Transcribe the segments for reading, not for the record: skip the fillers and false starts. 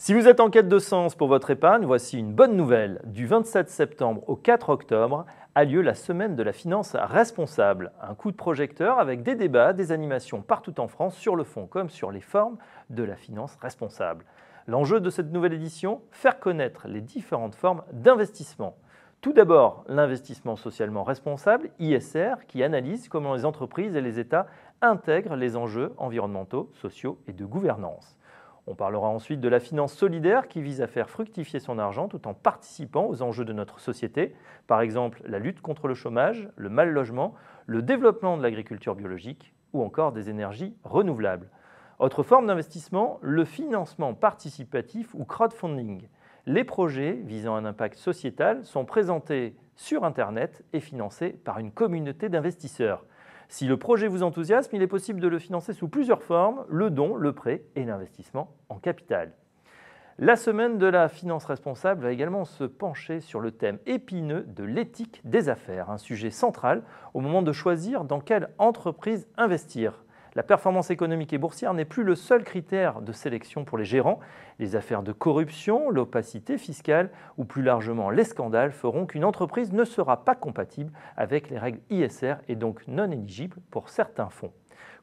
Si vous êtes en quête de sens pour votre épargne, voici une bonne nouvelle. Du 27 septembre au 4 octobre a lieu la semaine de la finance responsable. Un coup de projecteur avec des débats, des animations partout en France sur le fond comme sur les formes de la finance responsable. L'enjeu de cette nouvelle édition, faire connaître les différentes formes d'investissement. Tout d'abord, l'investissement socialement responsable, ISR, qui analyse comment les entreprises et les États intègrent les enjeux environnementaux, sociaux et de gouvernance. On parlera ensuite de la finance solidaire qui vise à faire fructifier son argent tout en participant aux enjeux de notre société, par exemple la lutte contre le chômage, le mal-logement, le développement de l'agriculture biologique ou encore des énergies renouvelables. Autre forme d'investissement, le financement participatif ou crowdfunding. Les projets visant un impact sociétal sont présentés sur Internet et financés par une communauté d'investisseurs. Si le projet vous enthousiasme, il est possible de le financer sous plusieurs formes, le don, le prêt et l'investissement en capital. La semaine de la finance responsable va également se pencher sur le thème épineux de l'éthique des affaires, un sujet central au moment de choisir dans quelle entreprise investir. La performance économique et boursière n'est plus le seul critère de sélection pour les gérants. Les affaires de corruption, l'opacité fiscale ou plus largement les scandales feront qu'une entreprise ne sera pas compatible avec les règles ISR et donc non éligible pour certains fonds.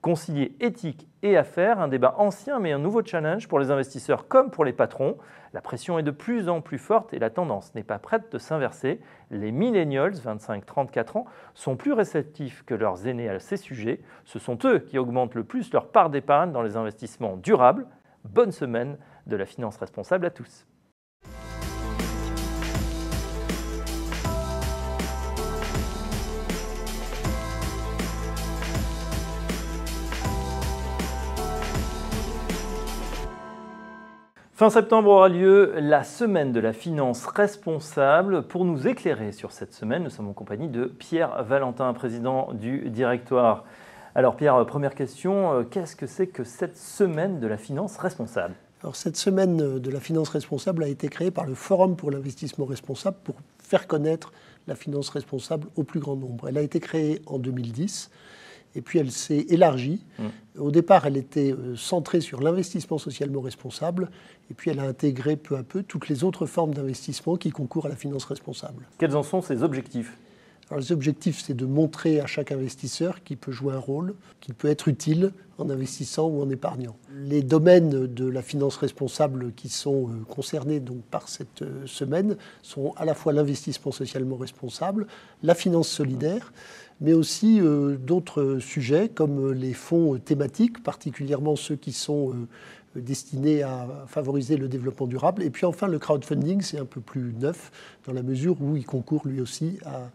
Concilier éthique et affaires, un débat ancien mais un nouveau challenge pour les investisseurs comme pour les patrons. La pression est de plus en plus forte et la tendance n'est pas prête de s'inverser. Les millennials, 25-34 ans, sont plus réceptifs que leurs aînés à ces sujets. Ce sont eux qui augmentent le plus leur part d'épargne dans les investissements durables. Bonne semaine de la finance responsable à tous. Fin septembre aura lieu la semaine de la finance responsable. Pour nous éclairer sur cette semaine, nous sommes en compagnie de Pierre Valentin, président du directoire. Alors Pierre, première question, qu'est-ce que c'est que cette semaine de la finance responsable ? Alors cette semaine de la finance responsable a été créée par le Forum pour l'investissement responsable pour faire connaître la finance responsable au plus grand nombre. Elle a été créée en 2010. Et puis elle s'est élargie. Au départ, elle était centrée sur l'investissement socialement responsable. Et puis elle a intégré peu à peu toutes les autres formes d'investissement qui concourent à la finance responsable. Quels en sont ses objectifs ? Alors, les objectifs, c'est de montrer à chaque investisseur qu'il peut jouer un rôle, qu'il peut être utile en investissant ou en épargnant. Les domaines de la finance responsable qui sont concernés donc, par cette semaine sont à la fois l'investissement socialement responsable, la finance solidaire, mais aussi d'autres sujets comme les fonds thématiques, particulièrement ceux qui sont destinés à favoriser le développement durable. Et puis enfin, le crowdfunding, c'est un peu plus neuf dans la mesure où il concourt lui aussi à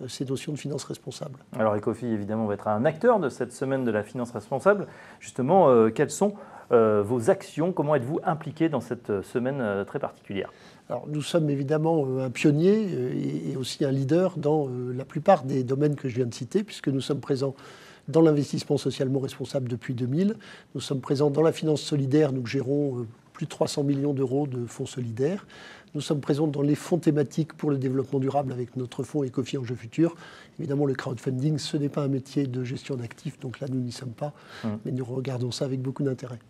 ces notions de finance responsable. Alors Ecofi, évidemment, va être un acteur de cette semaine de la finance responsable. Justement, quelles sont vos actions ? Comment êtes-vous impliqué dans cette semaine très particulière ? Alors, nous sommes évidemment un pionnier et aussi un leader dans la plupart des domaines que je viens de citer, puisque nous sommes présents dans l'investissement socialement responsable depuis 2000. Nous sommes présents dans la finance solidaire, nous gérons plus de 300 millions d'euros de fonds solidaires. Nous sommes présents dans les fonds thématiques pour le développement durable avec notre fonds Ecofi Enjeux Futurs. Évidemment, le crowdfunding, ce n'est pas un métier de gestion d'actifs, donc là, nous n'y sommes pas, mais nous regardons ça avec beaucoup d'intérêt.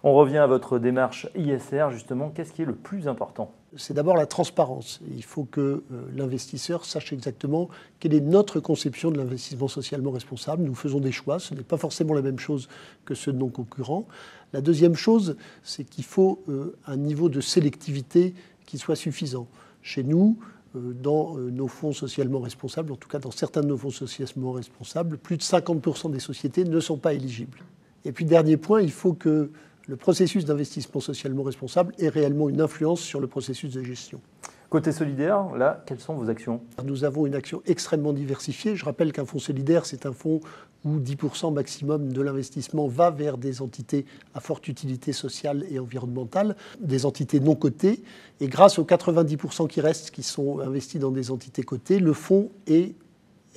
On revient à votre démarche ISR, justement. Qu'est-ce qui est le plus important ? C'est d'abord la transparence. Il faut que l'investisseur sache exactement quelle est notre conception de l'investissement socialement responsable. Nous faisons des choix, ce n'est pas forcément la même chose que ceux de nos concurrents. La deuxième chose, c'est qu'il faut un niveau de sélectivité qui soit suffisant. Chez nous, dans nos fonds socialement responsables, en tout cas dans certains de nos fonds socialement responsables, plus de 50% des sociétés ne sont pas éligibles. Et puis dernier point, il faut que le processus d'investissement socialement responsable ait réellement une influence sur le processus de gestion. Côté solidaire, là, quelles sont vos actions ? Nous avons une action extrêmement diversifiée. Je rappelle qu'un fonds solidaire, c'est un fonds où 10% maximum de l'investissement va vers des entités à forte utilité sociale et environnementale, des entités non cotées. Et grâce aux 90% qui restent, qui sont investis dans des entités cotées, le fonds est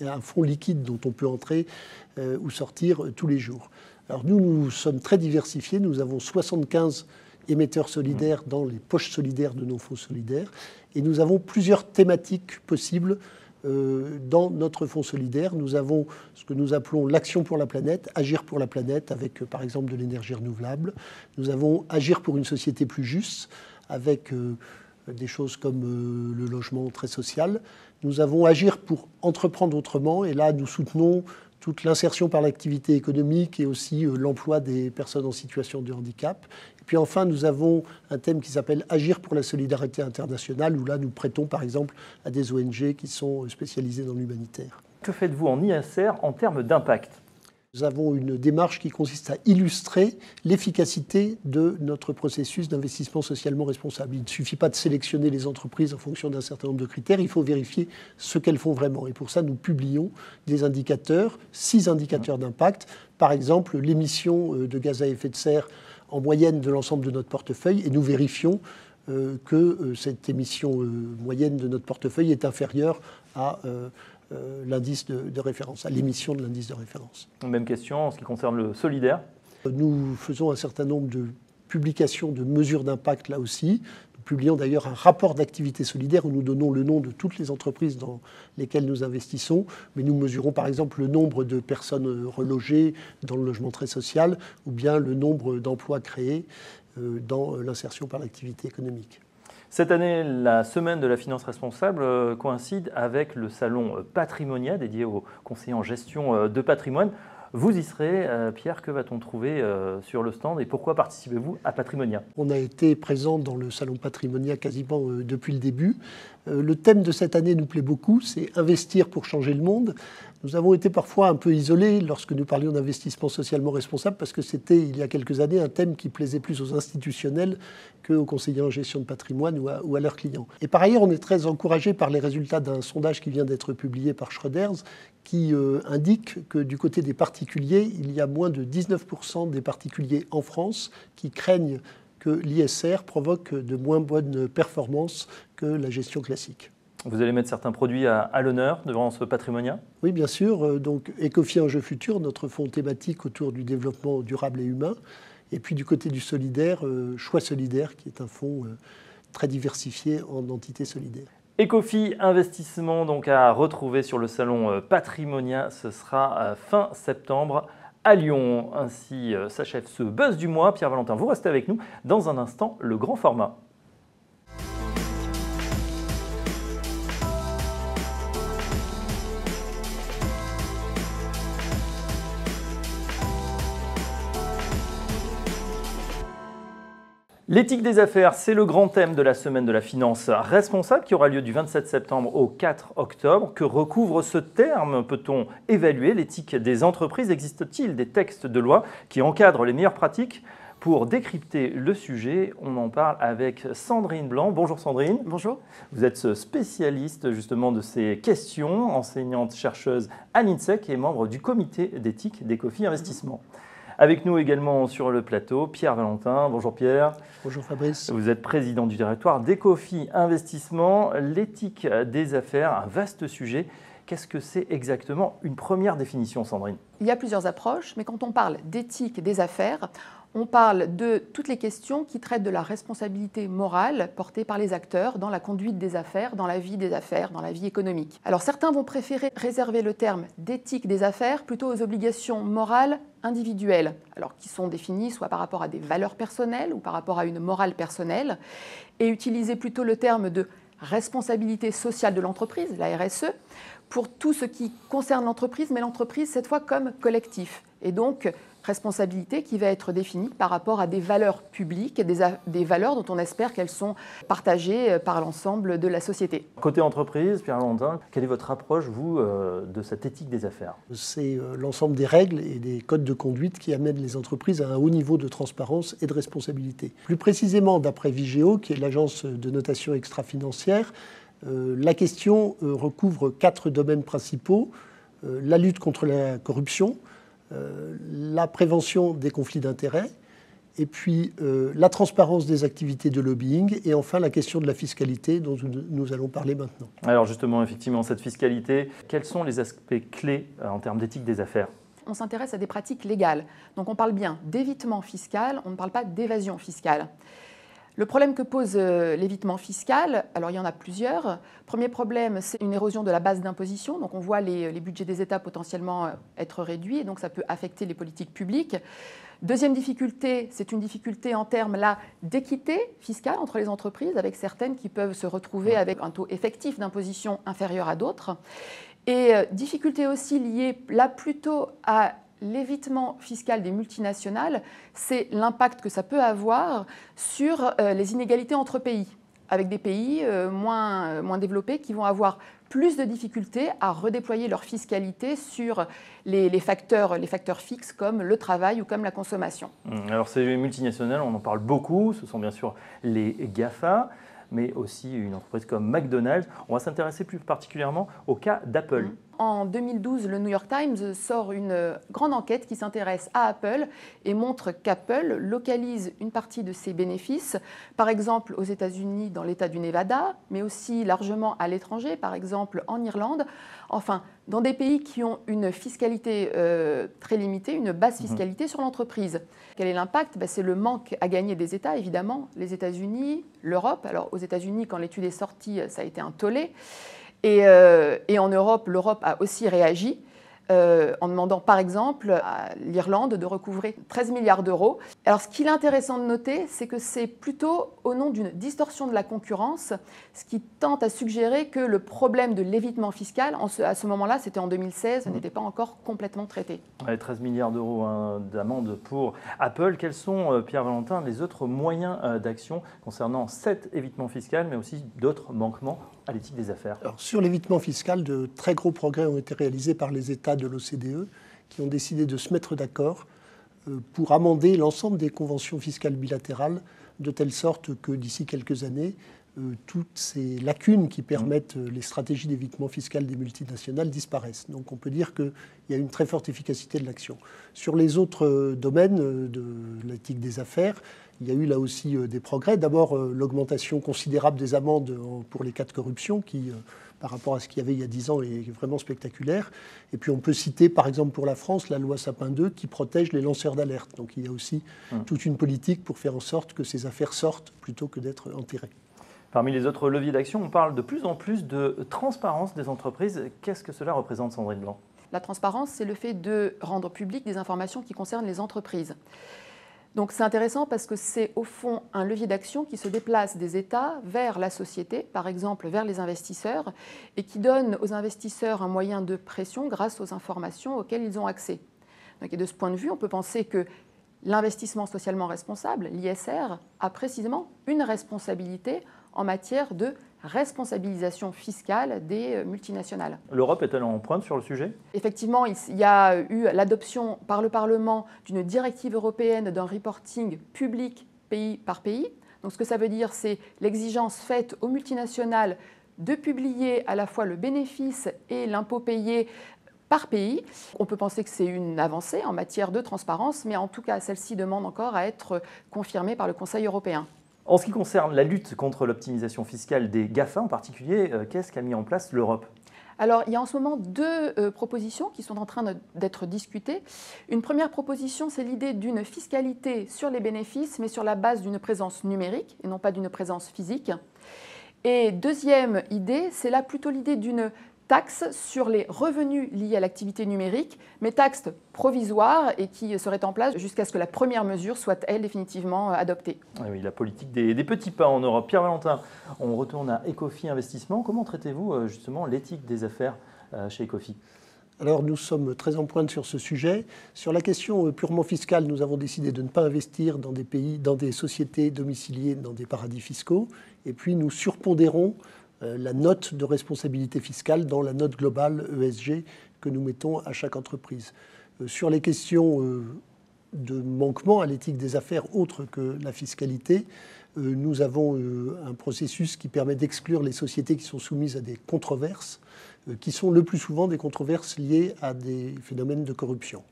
un fonds liquide dont on peut entrer ou sortir tous les jours. Alors nous sommes très diversifiés. Nous avons 75 émetteurs solidaires dans les poches solidaires de nos fonds solidaires. Et nous avons plusieurs thématiques possibles dans notre fonds solidaire. Nous avons ce que nous appelons l'action pour la planète, agir pour la planète avec par exemple de l'énergie renouvelable. Nous avons agir pour une société plus juste avec des choses comme le logement très social. Nous avons Agir pour entreprendre autrement, et là nous soutenons toute l'insertion par l'activité économique et aussi l'emploi des personnes en situation de handicap. Et puis enfin, nous avons un thème qui s'appelle Agir pour la solidarité internationale, où là nous prêtons par exemple à des ONG qui sont spécialisées dans l'humanitaire. Que faites-vous en ISR en termes d'impact ? Nous avons une démarche qui consiste à illustrer l'efficacité de notre processus d'investissement socialement responsable. Il ne suffit pas de sélectionner les entreprises en fonction d'un certain nombre de critères, il faut vérifier ce qu'elles font vraiment. Et pour ça, nous publions des indicateurs, 6 indicateurs d'impact. Par exemple, l'émission de gaz à effet de serre en moyenne de l'ensemble de notre portefeuille, et nous vérifions que cette émission moyenne de notre portefeuille est inférieure à l'indice de référence, à l'émission de l'indice de référence. Même question en ce qui concerne le solidaire. Nous faisons un certain nombre de publications de mesures d'impact là aussi. Nous publions d'ailleurs un rapport d'activité solidaire où nous donnons le nom de toutes les entreprises dans lesquelles nous investissons, mais nous mesurons par exemple le nombre de personnes relogées dans le logement très social ou bien le nombre d'emplois créés dans l'insertion par l'activité économique. Cette année, la semaine de la finance responsable coïncide avec le salon Patrimonia dédié aux conseillers en gestion de patrimoine. Vous y serez, Pierre, que va-t-on trouver sur le stand et pourquoi participez-vous à Patrimonia ? On a été présent dans le salon Patrimonia quasiment depuis le début. Le thème de cette année nous plaît beaucoup, c'est investir pour changer le monde. Nous avons été parfois un peu isolés lorsque nous parlions d'investissement socialement responsable parce que c'était, il y a quelques années, un thème qui plaisait plus aux institutionnels qu'aux conseillers en gestion de patrimoine ou à leurs clients. Et par ailleurs, on est très encouragé par les résultats d'un sondage qui vient d'être publié par Schroders qui indique que du côté des particuliers, il y a moins de 19% des particuliers en France qui craignent que l'ISR provoque de moins bonnes performances que la gestion classique. Vous allez mettre certains produits à l'honneur devant ce Patrimonia ? Oui, bien sûr. Donc, Ecofi Enjeux Futurs, notre fonds thématique autour du développement durable et humain. Et puis du côté du solidaire, Choix Solidaire, qui est un fonds très diversifié en entités solidaires. Ecofi Investissement, donc à retrouver sur le salon Patrimonia, ce sera fin septembre à Lyon. Ainsi s'achève ce buzz du mois. Pierre Valentin, vous restez avec nous. Dans un instant, le grand format. L'éthique des affaires, c'est le grand thème de la semaine de la finance responsable qui aura lieu du 27 septembre au 4 octobre. Que recouvre ce terme ? Peut-on évaluer l'éthique des entreprises ? Existe-t-il des textes de loi qui encadrent les meilleures pratiques ? Pour décrypter le sujet, on en parle avec Sandrine Blanc. Bonjour Sandrine. Bonjour. Vous êtes spécialiste justement de ces questions, enseignante-chercheuse à l'INSEC et membre du comité d'éthique d'Ecofi Investissement. Avec nous également sur le plateau, Pierre Valentin. Bonjour Pierre. Bonjour Fabrice. Vous êtes président du directoire d'Ecofi Investissement. L'éthique des affaires, un vaste sujet. Qu'est-ce que c'est exactement? Une première définition, Sandrine. Il y a plusieurs approches, mais quand on parle d'éthique des affaires, on parle de toutes les questions qui traitent de la responsabilité morale portée par les acteurs dans la conduite des affaires, dans la vie des affaires, dans la vie économique. Alors certains vont préférer réserver le terme d'éthique des affaires plutôt aux obligations morales individuelles, alors qui sont définies soit par rapport à des valeurs personnelles ou par rapport à une morale personnelle, et utiliser plutôt le terme de responsabilité sociale de l'entreprise, la RSE, pour tout ce qui concerne l'entreprise, mais l'entreprise cette fois comme collectif. Et donc, responsabilité qui va être définie par rapport à des valeurs publiques, des valeurs dont on espère qu'elles sont partagées par l'ensemble de la société. Côté entreprise, Pierre Valentin, quelle est votre approche, vous, de cette éthique des affaires? C'est l'ensemble des règles et des codes de conduite qui amènent les entreprises à un haut niveau de transparence et de responsabilité. Plus précisément, d'après Vigeo, qui est l'agence de notation extra-financière, la question recouvre 4 domaines principaux. La lutte contre la corruption, la prévention des conflits d'intérêts, et puis la transparence des activités de lobbying, et enfin la question de la fiscalité dont nous allons parler maintenant. Alors justement, effectivement, cette fiscalité, quels sont les aspects clés en termes d'éthique des affaires? On s'intéresse à des pratiques légales. Donc on parle bien d'évitement fiscal, on ne parle pas d'évasion fiscale. Le problème que pose l'évitement fiscal, alors il y en a plusieurs. Premier problème, c'est une érosion de la base d'imposition. Donc on voit les budgets des États potentiellement être réduits, et donc ça peut affecter les politiques publiques. Deuxième difficulté, c'est une difficulté en termes d'équité fiscale entre les entreprises, avec certaines qui peuvent se retrouver avec un taux effectif d'imposition inférieur à d'autres. Et difficulté aussi liée là plutôt à l'évitement fiscal des multinationales, c'est l'impact que ça peut avoir sur les inégalités entre pays, avec des pays moins développés qui vont avoir plus de difficultés à redéployer leur fiscalité sur les facteurs fixes comme le travail ou comme la consommation. Alors ces multinationales, on en parle beaucoup, ce sont bien sûr les GAFA, mais aussi une entreprise comme McDonald's. On va s'intéresser plus particulièrement au cas d'Apple. En 2012, le New York Times sort une grande enquête qui s'intéresse à Apple et montre qu'Apple localise une partie de ses bénéfices, par exemple aux États-Unis dans l'État du Nevada, mais aussi largement à l'étranger, par exemple en Irlande, enfin dans des pays qui ont une fiscalité très limitée, une basse fiscalité sur l'entreprise. Quel est l'impact ? C'est le manque à gagner des États, évidemment, les États-Unis, l'Europe. Alors aux États-Unis, quand l'étude est sortie, ça a été un tollé. Et en Europe, l'Europe a aussi réagi en demandant par exemple à l'Irlande de recouvrer 13 milliards d'euros. Alors ce qu'il est intéressant de noter, c'est que c'est plutôt au nom d'une distorsion de la concurrence, ce qui tente à suggérer que le problème de l'évitement fiscal, à ce moment-là, c'était en 2016, n'était pas encore complètement traité. 13 milliards d'euros d'amende pour Apple. Quels sont, Pierre-Valentin, les autres moyens d'action concernant cet évitement fiscal, mais aussi d'autres manquements à l'éthique des affaires? Alors, sur l'évitement fiscal, de très gros progrès ont été réalisés par les États de l'OCDE qui ont décidé de se mettre d'accord pour amender l'ensemble des conventions fiscales bilatérales de telle sorte que d'ici quelques années, toutes ces lacunes qui permettent les stratégies d'évitement fiscal des multinationales disparaissent. Donc on peut dire qu'il y a une très forte efficacité de l'action. Sur les autres domaines de l'éthique des affaires, il y a eu là aussi des progrès. D'abord, l'augmentation considérable des amendes pour les cas de corruption qui, par rapport à ce qu'il y avait il y a 10 ans, est vraiment spectaculaire. Et puis on peut citer, par exemple pour la France, la loi Sapin 2 qui protège les lanceurs d'alerte. Donc il y a aussi toute une politique pour faire en sorte que ces affaires sortent plutôt que d'être enterrées. Parmi les autres leviers d'action, on parle de plus en plus de transparence des entreprises. Qu'est-ce que cela représente, Sandrine Blanc ? La transparence, c'est le fait de rendre publiques des informations qui concernent les entreprises. Donc c'est intéressant parce que c'est au fond un levier d'action qui se déplace des États vers la société, par exemple vers les investisseurs, et qui donne aux investisseurs un moyen de pression grâce aux informations auxquelles ils ont accès. Donc, et de ce point de vue, on peut penser que l'investissement socialement responsable, l'ISR, a précisément une responsabilité en matière de responsabilisation fiscale des multinationales. L'Europe est-elle en pointe sur le sujet ? Effectivement, il y a eu l'adoption par le Parlement d'une directive européenne d'un reporting public pays par pays. Donc ce que ça veut dire, c'est l'exigence faite aux multinationales de publier à la fois le bénéfice et l'impôt payé par pays. On peut penser que c'est une avancée en matière de transparence, mais en tout cas, celle-ci demande encore à être confirmée par le Conseil européen. En ce qui concerne la lutte contre l'optimisation fiscale des GAFA en particulier, qu'est-ce qu'a mis en place l'Europe ? Alors, il y a en ce moment deux propositions qui sont en train d'être discutées. Une première proposition, c'est l'idée d'une fiscalité sur les bénéfices, mais sur la base d'une présence numérique et non pas d'une présence physique. Et deuxième idée, c'est là plutôt l'idée d'une taxe sur les revenus liés à l'activité numérique, mais taxe provisoire et qui serait en place jusqu'à ce que la première mesure soit, elle, définitivement adoptée. Oui, la politique des petits pas en Europe. Pierre-Valentin, on retourne à Ecofi Investissement. Comment traitez-vous justement l'éthique des affaires chez Ecofi ? Alors nous sommes très en pointe sur ce sujet. Sur la question purement fiscale, nous avons décidé de ne pas investir dans des pays, dans des sociétés domiciliées dans des paradis fiscaux. Et puis nous surpondérons la note de responsabilité fiscale dans la note globale ESG que nous mettons à chaque entreprise. Sur les questions de manquement à l'éthique des affaires autres que la fiscalité, nous avons un processus qui permet d'exclure les sociétés qui sont soumises à des controverses, qui sont le plus souvent des controverses liées à des phénomènes de corruption.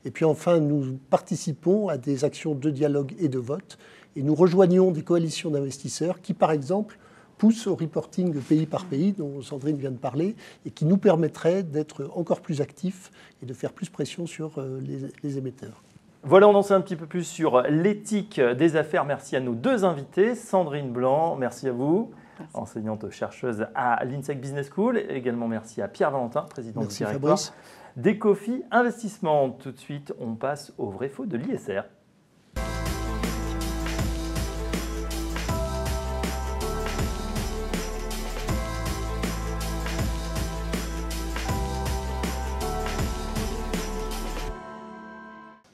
Et puis enfin, nous participons à des actions de dialogue et de vote, et nous rejoignons des coalitions d'investisseurs qui, par exemple, pousse au reporting pays par pays dont Sandrine vient de parler et qui nous permettrait d'être encore plus actifs et de faire plus pression sur les émetteurs. Voilà, on en sait un petit peu plus sur l'éthique des affaires. Merci à nos deux invités. Sandrine Blanc, merci à vous, Merci. enseignante-chercheuse à l'INSEC Business School. Et également merci à Pierre Valentin, président du directoire Fabrice. d'Ecofi Investissement. Tout de suite, on passe au vrai-faux de l'ISR.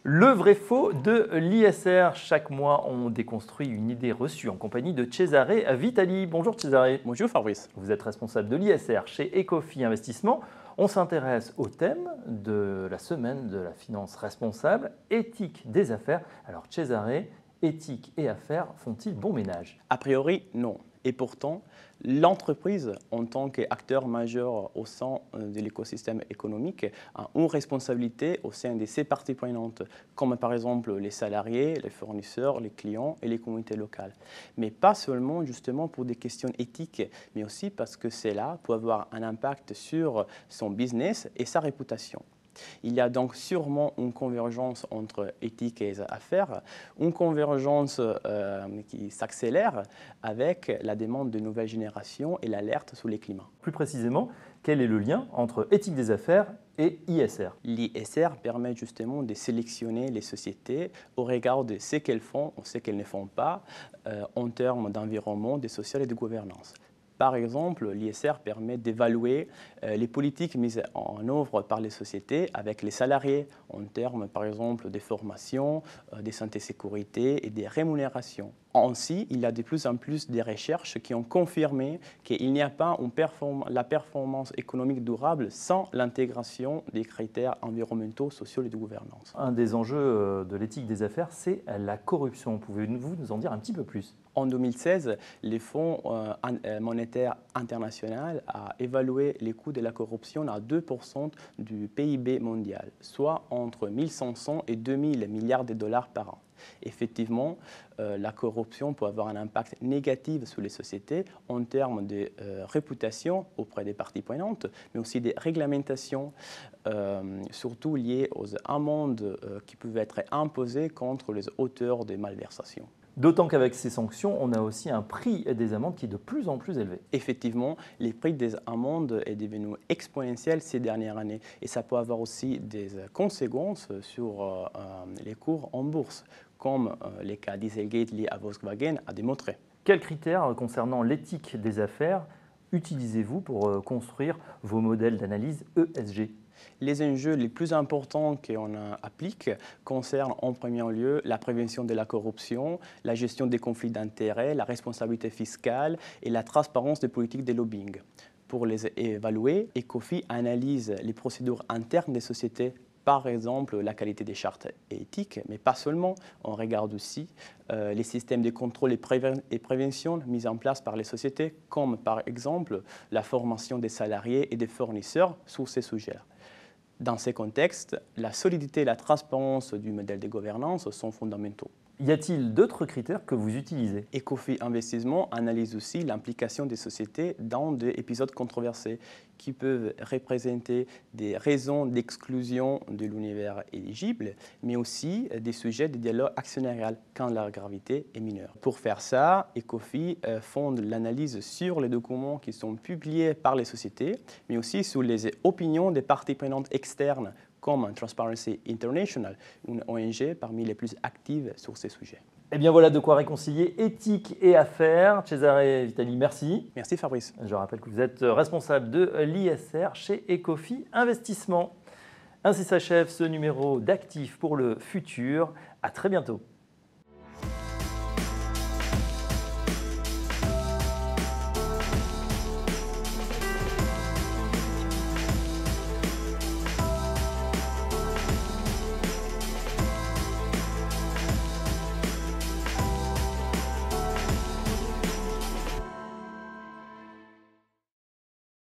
Le vrai-faux de l'ISR. Chaque mois, on déconstruit une idée reçue en compagnie de Cesare Vitali. Bonjour Cesare. Bonjour Fabrice. Vous êtes responsable de l'ISR chez Ecofi Investissement. On s'intéresse au thème de la semaine de la finance responsable, éthique des affaires. Alors Cesare, éthique et affaires font-ils bon ménage? A priori, non. Et pourtant, l'entreprise, en tant qu'acteur majeur au sein de l'écosystème économique, a une responsabilité au sein de ses parties prenantes, comme par exemple les salariés, les fournisseurs, les clients et les communautés locales. Mais pas seulement justement pour des questions éthiques, mais aussi parce que cela peut avoir un impact sur son business et sa réputation. Il y a donc sûrement une convergence entre éthique et affaires, une convergence qui s'accélère avec la demande de nouvelles générations et l'alerte sur les climats. Plus précisément, quel est le lien entre éthique des affaires et ISR? L'ISR permet justement de sélectionner les sociétés au regard de ce qu'elles font ou ce qu'elles ne font pas en termes d'environnement, de social et de gouvernance. Par exemple, l'ISR permet d'évaluer les politiques mises en œuvre par les sociétés avec les salariés en termes, par exemple, de formation, de santé-sécurité et des rémunérations. Ainsi, il y a de plus en plus de recherches qui ont confirmé qu'il n'y a pas la performance économique durable sans l'intégration des critères environnementaux, sociaux et de gouvernance. Un des enjeux de l'éthique des affaires, c'est la corruption. Pouvez-vous nous en dire un petit peu plus? En 2016, le Fonds monétaire international a évalué les coûts de la corruption à 2% du PIB mondial, soit entre 1500 et 2000 milliards de dollars par an. Effectivement, la corruption peut avoir un impact négatif sur les sociétés en termes de réputation auprès des parties prenantes, mais aussi des réglementations, surtout liées aux amendes qui peuvent être imposées contre les auteurs des malversations. D'autant qu'avec ces sanctions, on a aussi un prix des amendes qui est de plus en plus élevé. Effectivement, les prix des amendes est devenu exponentiel ces dernières années et ça peut avoir aussi des conséquences sur les cours en bourse, comme les cas Dieselgate liés à Volkswagen a démontré. Quels critères concernant l'éthique des affaires utilisez-vous pour construire vos modèles d'analyse ESG? Les enjeux les plus importants qu'on applique concernent en premier lieu la prévention de la corruption, la gestion des conflits d'intérêts, la responsabilité fiscale et la transparence des politiques de lobbying. Pour les évaluer, Ecofi analyse les procédures internes des sociétés, par exemple la qualité des chartes éthiques, mais pas seulement. On regarde aussi les systèmes de contrôle et prévention mis en place par les sociétés, comme par exemple la formation des salariés et des fournisseurs sur ces sujets-là. Dans ces contextes, la solidité et la transparence du modèle de gouvernance sont fondamentaux. Y a-t-il d'autres critères que vous utilisez? Ecofi Investissement analyse aussi l'implication des sociétés dans des épisodes controversés qui peuvent représenter des raisons d'exclusion de l'univers éligible, mais aussi des sujets de dialogue actionnarial quand la gravité est mineure. Pour faire ça, Ecofi fonde l'analyse sur les documents qui sont publiés par les sociétés, mais aussi sur les opinions des parties prenantes externes, comme Transparency International, une ONG parmi les plus actives sur ces sujets. Eh bien voilà de quoi réconcilier éthique et affaires. Cesare Vitali, merci. Merci Fabrice. Je rappelle que vous êtes responsable de l'ISR chez Ecofi Investissement. Ainsi s'achève ce numéro d'Actifs pour le futur. À très bientôt.